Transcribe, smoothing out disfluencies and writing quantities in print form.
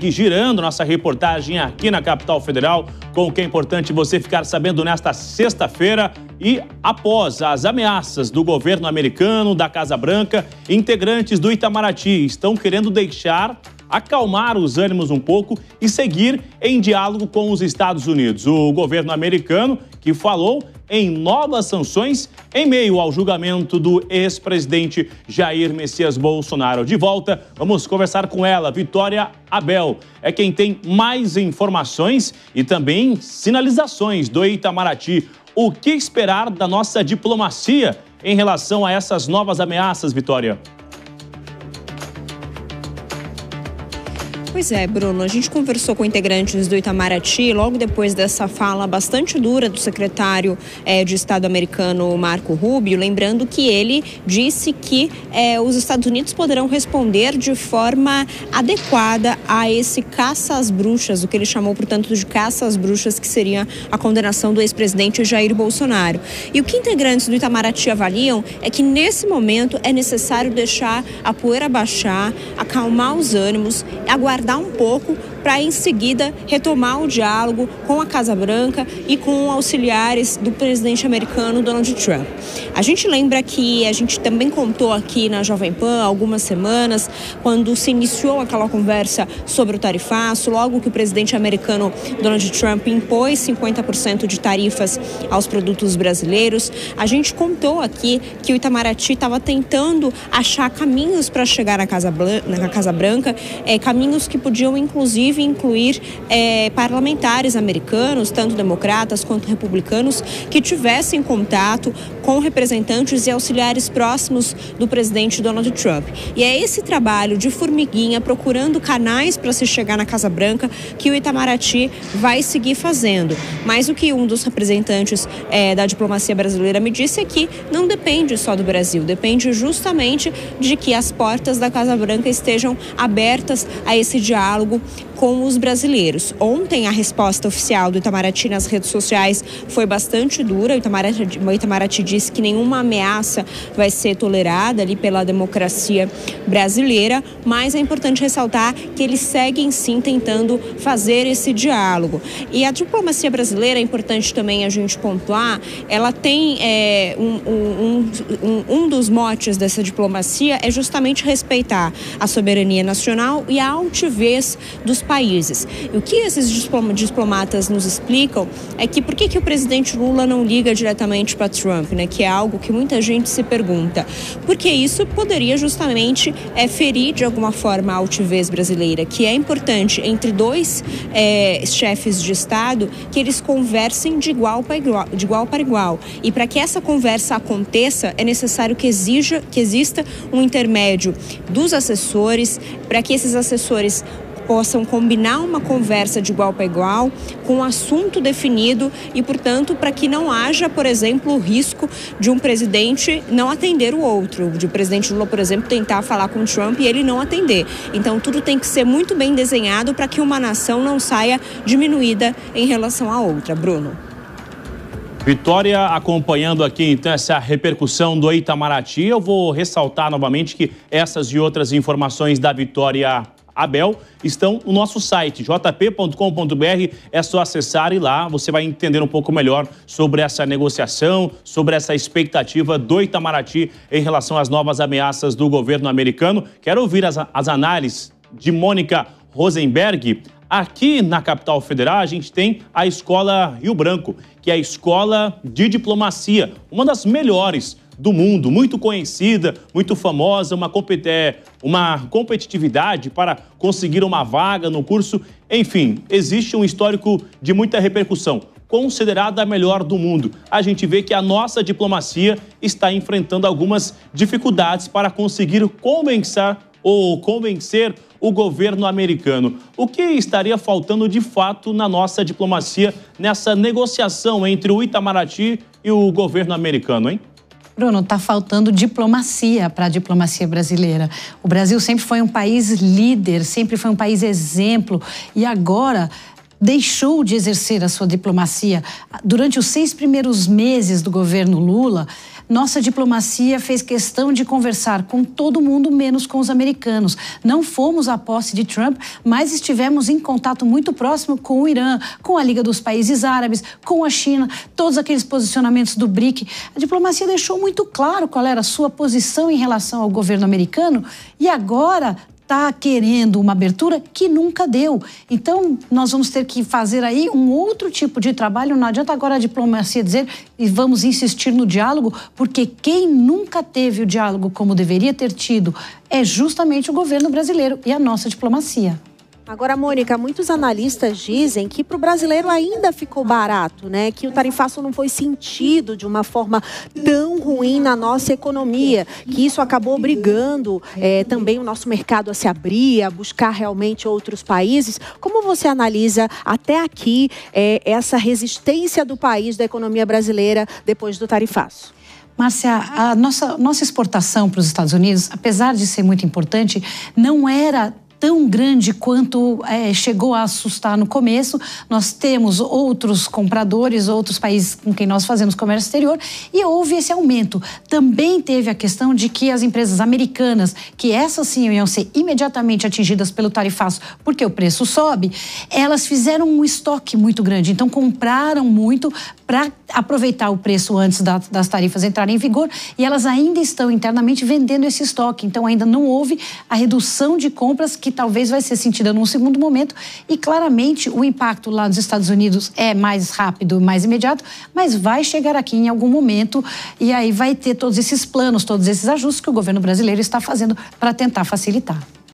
Girando nossa reportagem aqui na Capital Federal com o que é importante você ficar sabendo nesta sexta-feira. E após as ameaças do governo americano, da Casa Branca, integrantes do Itamaraty estão querendo acalmar os ânimos um pouco e seguir em diálogo com os Estados Unidos. O governo americano que falou em novas sanções em meio ao julgamento do ex-presidente Jair Messias Bolsonaro. De volta, vamos conversar com ela, Vitória Abel. É quem tem mais informações e também sinalizações do Itamaraty. O que esperar da nossa diplomacia em relação a essas novas ameaças, Vitória? Pois é, Bruno, a gente conversou com integrantes do Itamaraty logo depois dessa fala bastante dura do secretário de Estado americano Marco Rubio, lembrando que ele disse que os Estados Unidos poderão responder de forma adequada a esse caça às bruxas, o que ele chamou, portanto, de caça às bruxas, que seria a condenação do ex-presidente Jair Bolsonaro. E o que integrantes do Itamaraty avaliam é que, nesse momento, é necessário deixar a poeira baixar, acalmar os ânimos, aguardar um pouco para, em seguida, retomar o diálogo com a Casa Branca e com auxiliares do presidente americano Donald Trump. A gente lembra que a gente também contou aqui na Jovem Pan há algumas semanas, quando se iniciou aquela conversa sobre o tarifaço, logo que o presidente americano Donald Trump impôs 50% de tarifas aos produtos brasileiros. A gente contou aqui que o Itamaraty estava tentando achar caminhos para chegar na Casa Branca, caminhos que podiam, inclusive, incluir parlamentares americanos, tanto democratas quanto republicanos, que tivessem contato com representantes e auxiliares próximos do presidente Donald Trump. E é esse trabalho de formiguinha, procurando canais para se chegar na Casa Branca, que o Itamaraty vai seguir fazendo. Mas o que um dos representantes da diplomacia brasileira me disse é que não depende só do Brasil, depende justamente de que as portas da Casa Branca estejam abertas a esse diálogo com os brasileiros. Ontem, a resposta oficial do Itamaraty nas redes sociais foi bastante dura. O Itamaraty disse que nenhuma ameaça vai ser tolerada ali pela democracia brasileira, mas é importante ressaltar que eles seguem sim tentando fazer esse diálogo. E a diplomacia brasileira, é importante também a gente pontuar, ela tem um dos motes dessa diplomacia é justamente respeitar a soberania nacional e a altivez dos países. E o que esses diplomatas nos explicam é que por que o presidente Lula não liga diretamente para Trump, né? Que é algo que muita gente se pergunta. Porque isso poderia justamente ferir de alguma forma a altivez brasileira, que é importante entre dois chefes de Estado que eles conversem de igual para igual. E para que essa conversa aconteça, é necessário que exista um intermédio dos assessores, para que esses assessores possam combinar uma conversa de igual para igual, com um assunto definido e, portanto, para que não haja, por exemplo, o risco de um presidente não atender o outro, de o presidente Lula, por exemplo, tentar falar com o Trump e ele não atender. Então, tudo tem que ser muito bem desenhado para que uma nação não saia diminuída em relação à outra. Bruno. Vitória, acompanhando aqui então essa repercussão do Itamaraty, eu vou ressaltar novamente que essas e outras informações da Vitória Abel estão no nosso site, jp.com.br, é só acessar e lá você vai entender um pouco melhor sobre essa negociação, sobre essa expectativa do Itamaraty em relação às novas ameaças do governo americano. Quero ouvir as análises de Mônica Rosenberg. Aqui na Capital Federal a gente tem a Escola Rio Branco, que é a escola de diplomacia, uma das melhores do mundo, muito conhecida, muito famosa, uma competitividade para conseguir uma vaga no curso. Enfim, existe um histórico de muita repercussão, considerada a melhor do mundo. A gente vê que a nossa diplomacia está enfrentando algumas dificuldades para conseguir convencer o governo americano. O que estaria faltando de fato na nossa diplomacia, nessa negociação entre o Itamaraty e o governo americano, hein? Bruno, está faltando diplomacia para a diplomacia brasileira. O Brasil sempre foi um país líder, sempre foi um país exemplo e agora deixou de exercer a sua diplomacia. Durante os 6 primeiros meses do governo Lula, nossa diplomacia fez questão de conversar com todo mundo, menos com os americanos. Não fomos à posse de Trump, mas estivemos em contato muito próximo com o Irã, com a Liga dos Países Árabes, com a China, todos aqueles posicionamentos do BRIC. A diplomacia deixou muito claro qual era a sua posição em relação ao governo americano e agora está querendo uma abertura que nunca deu. Então, nós vamos ter que fazer aí um outro tipo de trabalho. Não adianta agora a diplomacia dizer e vamos insistir no diálogo, porque quem nunca teve o diálogo como deveria ter tido é justamente o governo brasileiro e a nossa diplomacia. Agora, Mônica, muitos analistas dizem que para o brasileiro ainda ficou barato, né? Que o tarifaço não foi sentido de uma forma tão ruim na nossa economia, que isso acabou obrigando também o nosso mercado a se abrir, a buscar realmente outros países. Como você analisa até aqui essa resistência do país, da economia brasileira, depois do tarifaço? Márcia, a nossa exportação para os Estados Unidos, apesar de ser muito importante, não era tão grande quanto chegou a assustar no começo. Nós temos outros compradores, outros países com quem nós fazemos comércio exterior e houve esse aumento. Também teve a questão de que as empresas americanas, que essas sim iam ser imediatamente atingidas pelo tarifaço porque o preço sobe, elas fizeram um estoque muito grande, então compraram muito para aproveitar o preço antes das tarifas entrarem em vigor e elas ainda estão internamente vendendo esse estoque, então ainda não houve a redução de compras que talvez vai ser sentida num segundo momento e claramente o impacto lá nos Estados Unidos é mais rápido, mais imediato, mas vai chegar aqui em algum momento e aí vai ter todos esses planos, todos esses ajustes que o governo brasileiro está fazendo para tentar facilitar.